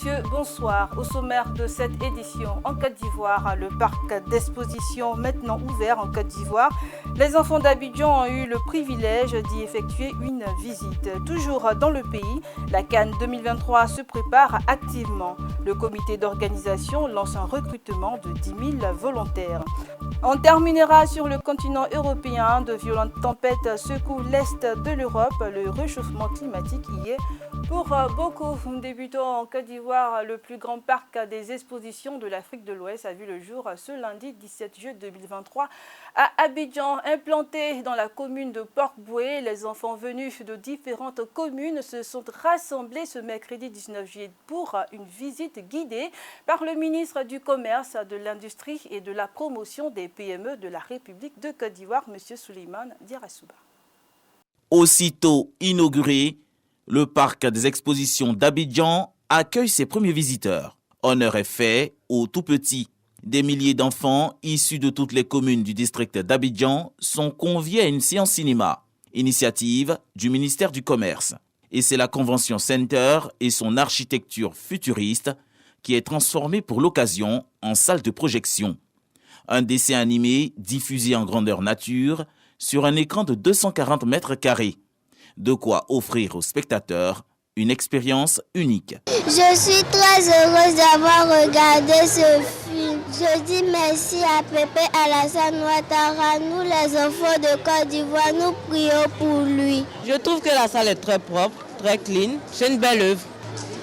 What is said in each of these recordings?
messieurs, bonsoir. Au sommaire de cette édition, en Côte d'Ivoire, le parc d'exposition maintenant ouvert en Côte d'Ivoire. Les enfants d'Abidjan ont eu le privilège d'y effectuer une visite. Toujours dans le pays, la CAN 2023 se prépare activement. Le comité d'organisation lance un recrutement de 10 000 volontaires. On terminera sur le continent européen. De violentes tempêtes secouent l'est de l'Europe. Le réchauffement climatique y est pour beaucoup. Nous débutons en Côte d'Ivoire. Le plus grand parc des expositions de l'Afrique de l'Ouest a vu le jour ce lundi 17 juillet 2023 à Abidjan. Implanté dans la commune de Port-Boué, les enfants venus de différentes communes se sont rassemblés ce mercredi 19 juillet pour une visite guidée par le ministre du Commerce, de l'Industrie et de la Promotion des PME de la République de Côte d'Ivoire, M. Souleymane Diarra-Souba. Aussitôt inauguré, le parc des expositions d'Abidjan accueille ses premiers visiteurs. Honneur est fait aux tout-petits. Des milliers d'enfants issus de toutes les communes du district d'Abidjan sont conviés à une séance cinéma, initiative du ministère du Commerce. Et c'est la Convention Center et son architecture futuriste qui est transformée pour l'occasion en salle de projection. Un dessin animé diffusé en grandeur nature sur un écran de 240 mètres carrés. De quoi offrir aux spectateurs une expérience unique. Je suis très heureuse d'avoir regardé ce film. Je dis merci à Pépé Alassane Ouattara. Nous, les enfants de Côte d'Ivoire, nous prions pour lui. Je trouve que la salle est très propre, très clean. C'est une belle œuvre.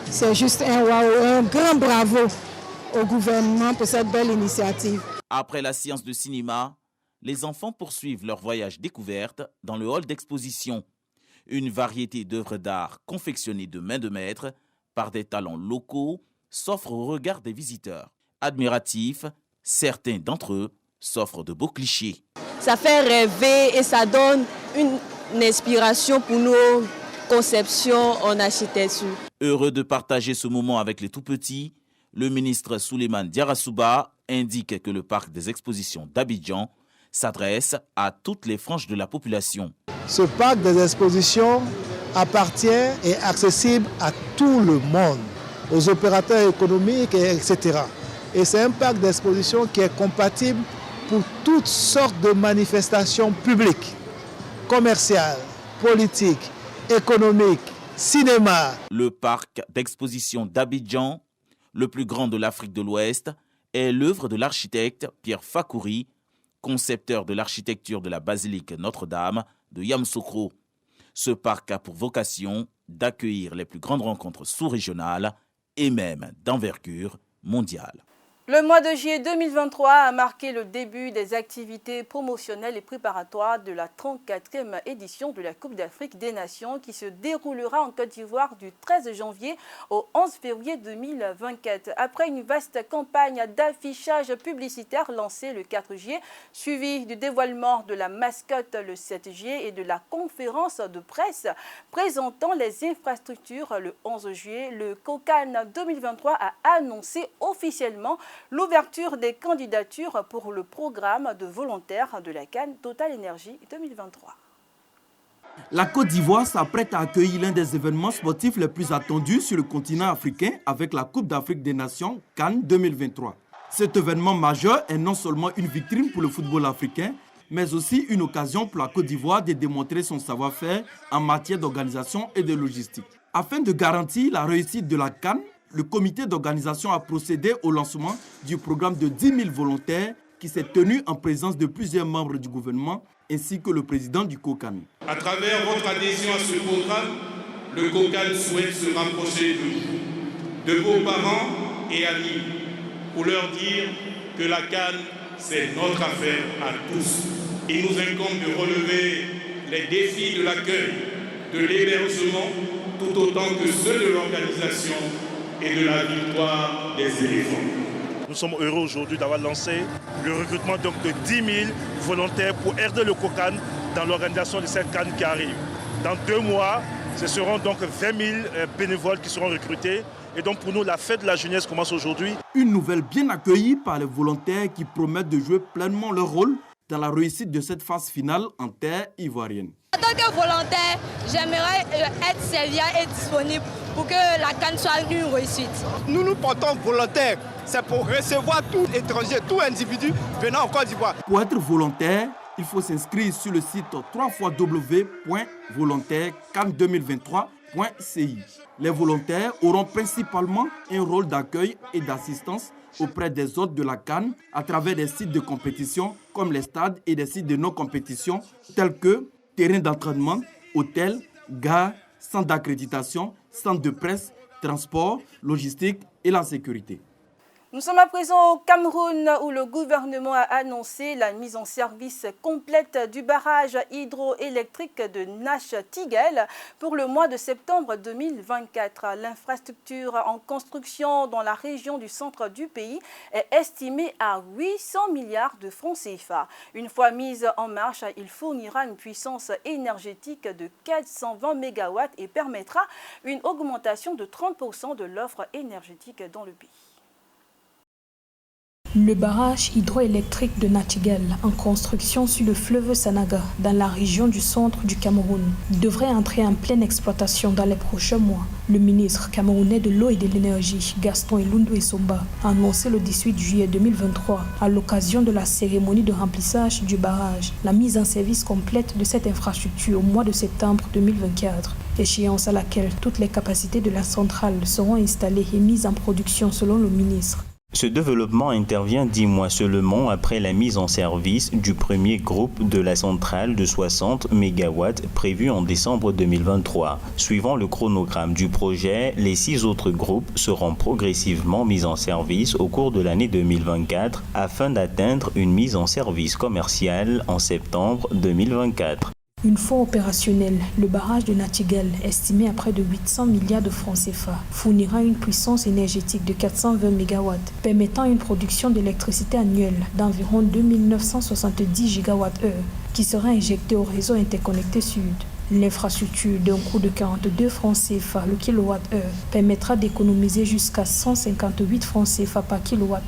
C'est juste un grand bravo au gouvernement pour cette belle initiative. Après la séance de cinéma, les enfants poursuivent leur voyage découverte dans le hall d'exposition. Une variété d'œuvres d'art confectionnées de main de maître par des talents locaux s'offre au regard des visiteurs. Admiratifs, certains d'entre eux s'offrent de beaux clichés. Ça fait rêver et ça donne une inspiration pour nos conceptions en architecture. Heureux de partager ce moment avec les tout-petits, le ministre Souleymane Diarra-Souba indique que le parc des expositions d'Abidjan s'adresse à toutes les franges de la population. Ce parc des expositions appartient et est accessible à tout le monde, aux opérateurs économiques, etc. Et c'est un parc d'exposition qui est compatible pour toutes sortes de manifestations publiques, commerciales, politiques, économiques, cinéma. Le parc d'exposition d'Abidjan, le plus grand de l'Afrique de l'Ouest, est l'œuvre de l'architecte Pierre Fakouri, concepteur de l'architecture de la basilique Notre-Dame de Yamoussoukro. Ce parc a pour vocation d'accueillir les plus grandes rencontres sous-régionales et même d'envergure mondiale. Le mois de juillet 2023 a marqué le début des activités promotionnelles et préparatoires de la 34e édition de la Coupe d'Afrique des Nations qui se déroulera en Côte d'Ivoire du 13 janvier au 11 février 2024. Après une vaste campagne d'affichage publicitaire lancée le 4 juillet, suivie du dévoilement de la mascotte le 7 juillet et de la conférence de presse présentant les infrastructures le 11 juillet, le COCAN 2023 a annoncé officiellement l'ouverture des candidatures pour le programme de volontaires de la CAN Total Énergie 2023. La Côte d'Ivoire s'apprête à accueillir l'un des événements sportifs les plus attendus sur le continent africain avec la Coupe d'Afrique des Nations CAN 2023. Cet événement majeur est non seulement une vitrine pour le football africain, mais aussi une occasion pour la Côte d'Ivoire de démontrer son savoir-faire en matière d'organisation et de logistique. Afin de garantir la réussite de la CAN, le comité d'organisation a procédé au lancement du programme de 10 000 volontaires qui s'est tenu en présence de plusieurs membres du gouvernement ainsi que le président du COCAN. À travers votre adhésion à ce programme, le COCAN souhaite se rapprocher de vous, de vos parents et amis, pour leur dire que la CAN, c'est notre affaire à tous. Il nous incombe de relever les défis de l'accueil, de l'hébergement, tout autant que ceux de l'organisation et de la victoire des éléphants. Nous sommes heureux aujourd'hui d'avoir lancé le recrutement donc de 10 000 volontaires pour aider le COCAN dans l'organisation de cette CAN qui arrive. Dans 2 mois, ce seront donc 20 000 bénévoles qui seront recrutés. Et donc pour nous, la fête de la jeunesse commence aujourd'hui. Une nouvelle bien accueillie par les volontaires qui promettent de jouer pleinement leur rôle dans la réussite de cette phase finale en terre ivoirienne. En tant que volontaire, j'aimerais être serviable et disponible pour que la CAN soit une réussite. Nous nous portons volontaires. C'est pour recevoir tout étranger, tout individu venant en Côte d'Ivoire. Pour être volontaire, il faut s'inscrire sur le site www.volontaire-can2023.ci. Les volontaires auront principalement un rôle d'accueil et d'assistance auprès des hôtes de la CAN à travers des sites de compétition comme les stades et des sites de non-compétition tels que terrains d'entraînement, hôtels, gares, centres d'accréditation, centres de presse, transport, logistique et la sécurité. Nous sommes à présent au Cameroun où le gouvernement a annoncé la mise en service complète du barrage hydroélectrique de Nachtigall pour le mois de septembre 2024. L'infrastructure en construction dans la région du centre du pays est estimée à 800 milliards de francs CFA. Une fois mise en marche, il fournira une puissance énergétique de 420 MW et permettra une augmentation de 30% de l'offre énergétique dans le pays. Le barrage hydroélectrique de Nachtigall, en construction sur le fleuve Sanaga, dans la région du centre du Cameroun, devrait entrer en pleine exploitation dans les prochains mois. Le ministre camerounais de l'eau et de l'énergie, Gaston Elundu Essomba, a annoncé le 18 juillet 2023, à l'occasion de la cérémonie de remplissage du barrage, la mise en service complète de cette infrastructure au mois de septembre 2024, échéance à laquelle toutes les capacités de la centrale seront installées et mises en production selon le ministre. Ce développement intervient 10 mois seulement après la mise en service du premier groupe de la centrale de 60 MW prévu en décembre 2023. Suivant le chronogramme du projet, les 6 autres groupes seront progressivement mis en service au cours de l'année 2024 afin d'atteindre une mise en service commerciale en septembre 2024. Une fois opérationnel, le barrage de Nachtigall, estimé à près de 800 milliards de francs CFA, fournira une puissance énergétique de 420 MW, permettant une production d'électricité annuelle d'environ 2970 GWh, qui sera injectée au réseau interconnecté Sud. L'infrastructure d'un coût de 42 francs CFA le kWh permettra d'économiser jusqu'à 158 francs CFA par kWh,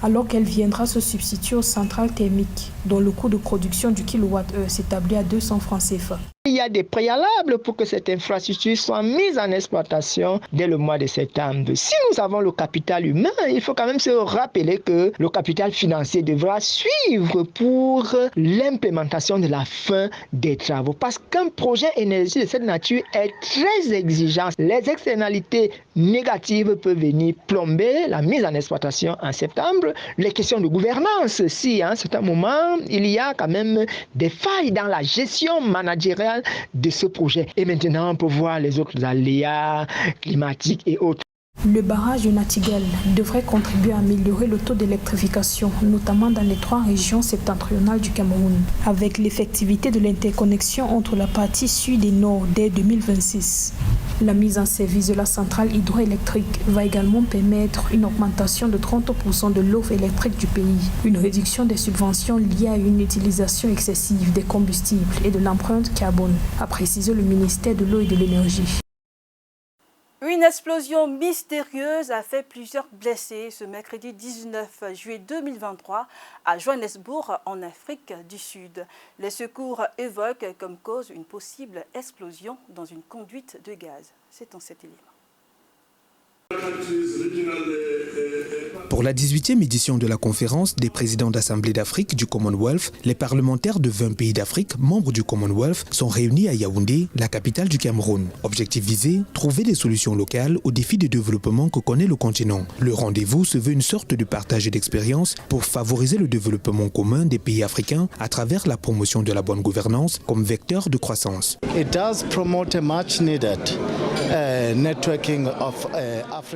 alors qu'elle viendra se substituer aux centrales thermiques, dont le coût de production du kWh s'établit à 200 francs CFA. Il y a des préalables pour que cette infrastructure soit mise en exploitation dès le mois de septembre. Si nous avons le capital humain, il faut quand même se rappeler que le capital financier devra suivre pour l'implémentation de la fin des travaux. Parce qu'un projet énergie de cette nature est très exigeant. Les externalités négatives peuvent venir plomber la mise en exploitation en septembre. Les questions de gouvernance, si à un certain moment, il y a quand même des failles dans la gestion managériale de ce projet. Et maintenant, on peut voir les autres aléas climatiques et autres. Le barrage de Nachtigall devrait contribuer à améliorer le taux d'électrification, notamment dans les 3 régions septentrionales du Cameroun, avec l'effectivité de l'interconnexion entre la partie sud et nord dès 2026. La mise en service de la centrale hydroélectrique va également permettre une augmentation de 30% de l'offre électrique du pays, une réduction des subventions liées à une utilisation excessive des combustibles et de l'empreinte carbone, a précisé le ministère de l'eau et de l'énergie. Une explosion mystérieuse a fait plusieurs blessés ce mercredi 19 juillet 2023 à Johannesburg, en Afrique du Sud. Les secours évoquent comme cause une possible explosion dans une conduite de gaz. C'est en cet élément. Pour la 18e édition de la conférence des présidents d'Assemblée d'Afrique du Commonwealth, les parlementaires de 20 pays d'Afrique, membres du Commonwealth, sont réunis à Yaoundé, la capitale du Cameroun. Objectif visé, trouver des solutions locales aux défis de développement que connaît le continent. Le rendez-vous se veut une sorte de partage d'expériences pour favoriser le développement commun des pays africains à travers la promotion de la bonne gouvernance comme vecteur de croissance. It does promote a much needed networking of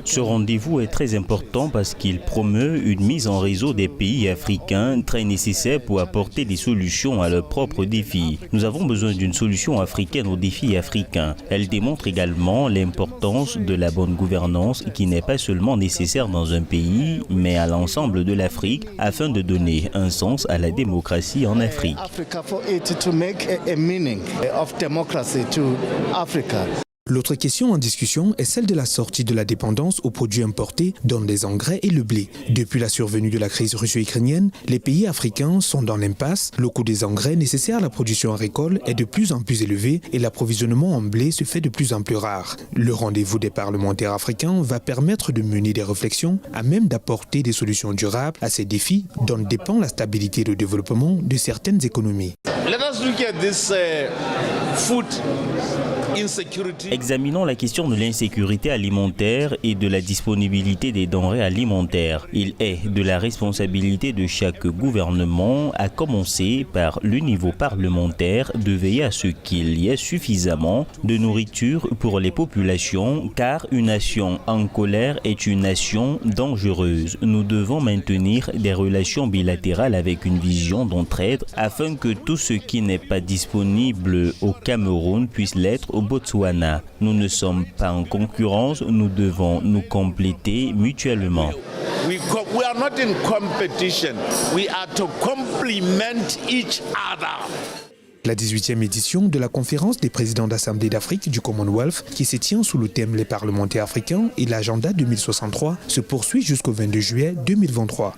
Ce rendez-vous est très important parce qu'il promeut une mise en réseau des pays africains très nécessaire pour apporter des solutions à leurs propres défis. Nous avons besoin d'une solution africaine aux défis africains. Elle démontre également l'importance de la bonne gouvernance qui n'est pas seulement nécessaire dans un pays, mais à l'ensemble de l'Afrique afin de donner un sens à la démocratie en Afrique. L'autre question en discussion est celle de la sortie de la dépendance aux produits importés, dont les engrais et le blé. Depuis la survenue de la crise russo-ukrainienne, les pays africains sont dans l'impasse. Le coût des engrais nécessaires à la production agricole est de plus en plus élevé et l'approvisionnement en blé se fait de plus en plus rare. Le rendez-vous des parlementaires africains va permettre de mener des réflexions à même d'apporter des solutions durables à ces défis dont dépend la stabilité et le développement de certaines économies. Examinons la question de l'insécurité alimentaire et de la disponibilité des denrées alimentaires. Il est de la responsabilité de chaque gouvernement, à commencer par le niveau parlementaire, de veiller à ce qu'il y ait suffisamment de nourriture pour les populations, car une nation en colère est une nation dangereuse. Nous devons maintenir des relations bilatérales avec une vision d'entraide afin que tout ce qui n'est pas disponible au Cameroun puisse l'être au Botswana. Nous ne sommes pas en concurrence, nous devons nous compléter mutuellement. We are not in competition, we are to complement each other. La 18e édition de la conférence des présidents d'Assemblée d'Afrique du Commonwealth, qui se tient sous le thème Les parlementaires africains et l'agenda 2063, se poursuit jusqu'au 22 juillet 2023.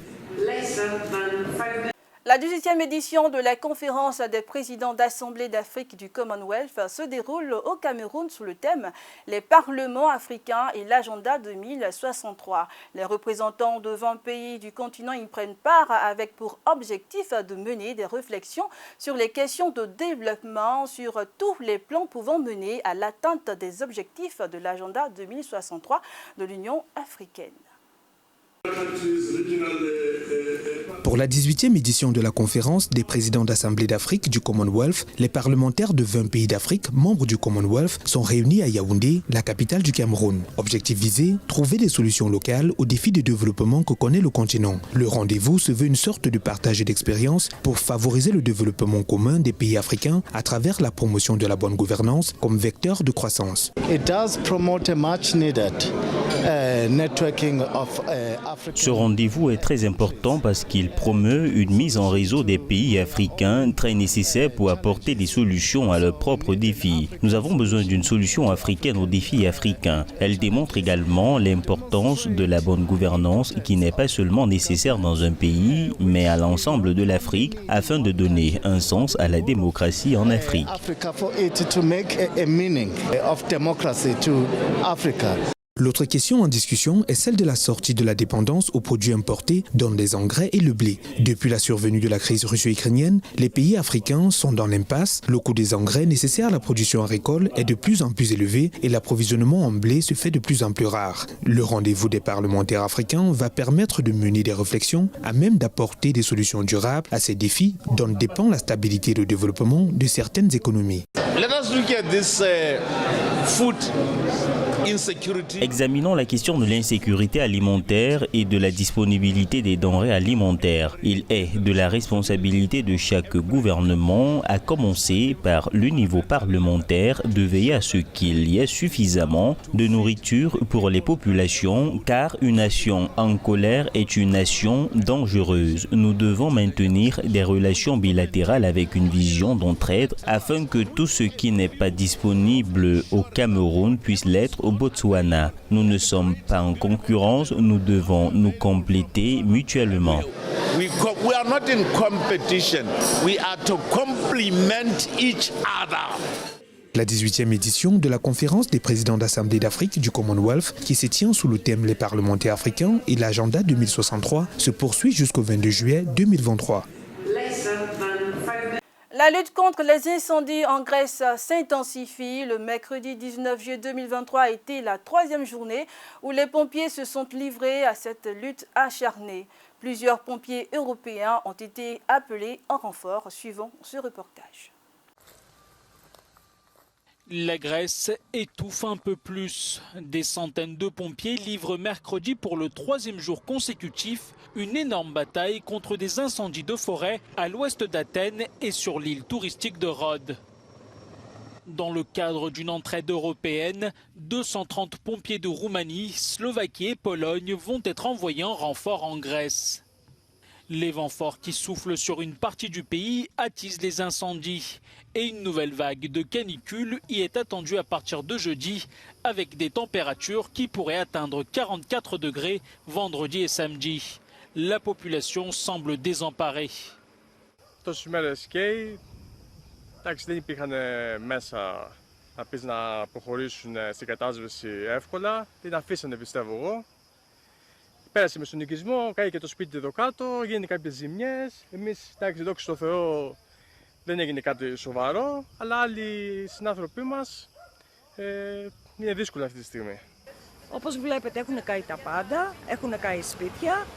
La 18e édition de la conférence des présidents d'Assemblée d'Afrique du Commonwealth se déroule au Cameroun sous le thème « Les parlements africains et l'agenda 2063 ». Les représentants de 20 pays du continent y prennent part avec pour objectif de mener des réflexions sur les questions de développement sur tous les plans pouvant mener à l'atteinte des objectifs de l'agenda 2063 de l'Union africaine. Pour la 18e édition de la conférence des présidents d'Assemblée d'Afrique du Commonwealth, les parlementaires de 20 pays d'Afrique, membres du Commonwealth, sont réunis à Yaoundé, la capitale du Cameroun. Objectif visé, trouver des solutions locales aux défis de développement que connaît le continent. Le rendez-vous se veut une sorte de partage d'expériences pour favoriser le développement commun des pays africains à travers la promotion de la bonne gouvernance comme vecteur de croissance. It does promote a much needed networking of Ce rendez-vous est très important parce qu'il promeut une mise en réseau des pays africains très nécessaire pour apporter des solutions à leurs propres défis. Nous avons besoin d'une solution africaine aux défis africains. Elle démontre également l'importance de la bonne gouvernance qui n'est pas seulement nécessaire dans un pays, mais à l'ensemble de l'Afrique afin de donner un sens à la démocratie en Afrique. L'autre question en discussion est celle de la sortie de la dépendance aux produits importés, dont les engrais et le blé. Depuis la survenue de la crise russo-ukrainienne, les pays africains sont dans l'impasse. Le coût des engrais nécessaires à la production agricole est de plus en plus élevé et l'approvisionnement en blé se fait de plus en plus rare. Le rendez-vous des parlementaires africains va permettre de mener des réflexions à même d'apporter des solutions durables à ces défis dont dépend la stabilité et le développement de certaines économies. Let us look at this food insecurity. Examinons la question de l'insécurité alimentaire et de la disponibilité des denrées alimentaires. Il est de la responsabilité de chaque gouvernement, à commencer par le niveau parlementaire, de veiller à ce qu'il y ait suffisamment de nourriture pour les populations, car une nation en colère est une nation dangereuse. Nous devons maintenir des relations bilatérales avec une vision d'entraide afin que tout ce qui n'est pas disponible au Cameroun puisse l'être au Botswana. Nous ne sommes pas en concurrence, nous devons nous compléter mutuellement. We are not in competition, we are to complement each other. La 18e édition de la conférence des présidents d'Assemblée d'Afrique du Commonwealth, qui se tient sous le thème Les parlementaires africains et l'agenda 2063, se poursuit jusqu'au 22 juillet 2023. La lutte contre les incendies en Grèce s'intensifie. Le mercredi 19 juillet 2023 a été la 3e journée où les pompiers se sont livrés à cette lutte acharnée. Plusieurs pompiers européens ont été appelés en renfort. Suivons ce reportage. La Grèce étouffe un peu plus. Des centaines de pompiers livrent mercredi pour le 3e jour consécutif une énorme bataille contre des incendies de forêt à l'ouest d'Athènes et sur l'île touristique de Rhodes. Dans le cadre d'une entraide européenne, 230 pompiers de Roumanie, Slovaquie et Pologne vont être envoyés en renfort en Grèce. Les vents forts qui soufflent sur une partie du pays attisent les incendies. Et une nouvelle vague de canicule y est attendue à partir de jeudi, avec des températures qui pourraient atteindre 44 degrés vendredi et samedi. La population semble désemparée. Τόσες μέρες καίει, εντάξει δεν υπήρχαν μέσα να πεις να προχωρήσουν στην κατάσβεση εύκολα, την αφήσανε πιστεύω εγώ. Πέρασε με στον οικισμό, κάει και το σπίτι εδώ κάτω, γίνει κάποιες ζημιές. Εμείς, εντάξει, δόξα τω Θεώ, δεν έγινε κάτι σοβαρό, αλλά άλλοι συνάνθρωποι μας είναι δύσκολο αυτή τη στιγμή. Όπως βλέπετε έχουν καεί τα πάντα, έχουν καεί σπίτια.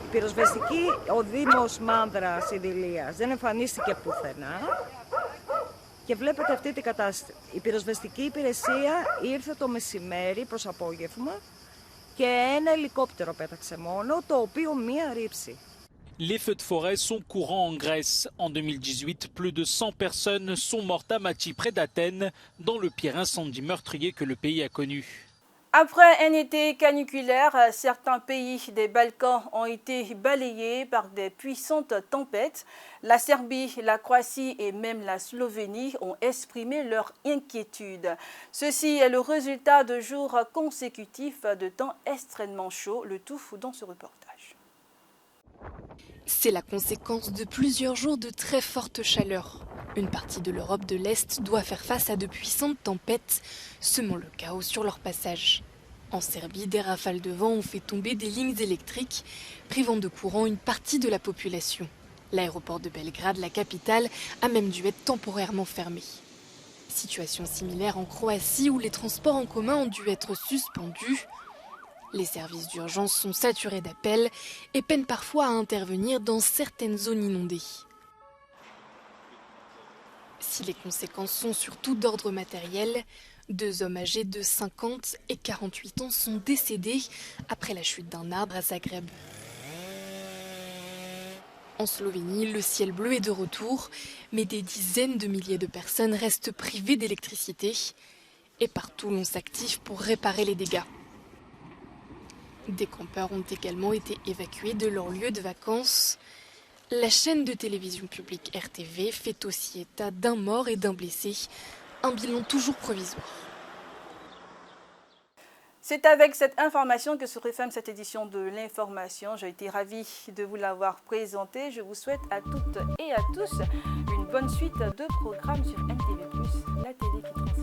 Η πυροσβεστική, ο Δήμος Μάνδρας Ιδηλίας δεν εμφανίστηκε πουθενά. Και βλέπετε αυτή την κατάσταση. Η πυροσβεστική υπηρεσία ήρθε το μεσημέρι προς απόγευμα και ένα ελικόπτερο πέταξε μόνο, το οποίο μία ρήψη. Les feux de forêt sont courants en Grèce. En 2018, plus de 100 personnes sont mortes à Mati, près d'Athènes, dans le pire incendie meurtrier que le pays a connu. Après un été caniculaire, certains pays des Balkans ont été balayés par des puissantes tempêtes. La Serbie, la Croatie et même la Slovénie ont exprimé leur inquiétude. Ceci est le résultat de jours consécutifs de temps extrêmement chauds. Le tout dans ce reportage. C'est la conséquence de plusieurs jours de très forte chaleur. Une partie de l'Europe de l'Est doit faire face à de puissantes tempêtes, semant le chaos sur leur passage. En Serbie, des rafales de vent ont fait tomber des lignes électriques, privant de courant une partie de la population. L'aéroport de Belgrade, la capitale, a même dû être temporairement fermé. Situation similaire en Croatie où les transports en commun ont dû être suspendus. Les services d'urgence sont saturés d'appels et peinent parfois à intervenir dans certaines zones inondées. Si les conséquences sont surtout d'ordre matériel, 2 hommes âgés de 50 et 48 ans sont décédés après la chute d'un arbre à Zagreb. En Slovénie, le ciel bleu est de retour, mais des dizaines de milliers de personnes restent privées d'électricité. Et partout, l'on s'active pour réparer les dégâts. Des campeurs ont également été évacués de leur lieu de vacances. La chaîne de télévision publique RTV fait aussi état d'un mort et d'un blessé, un bilan toujours provisoire. C'est avec cette information que se referme cette édition de l'information. J'ai été ravie de vous l'avoir présentée. Je vous souhaite à toutes et à tous une bonne suite de programmes sur MTV+, la télé qui transmet.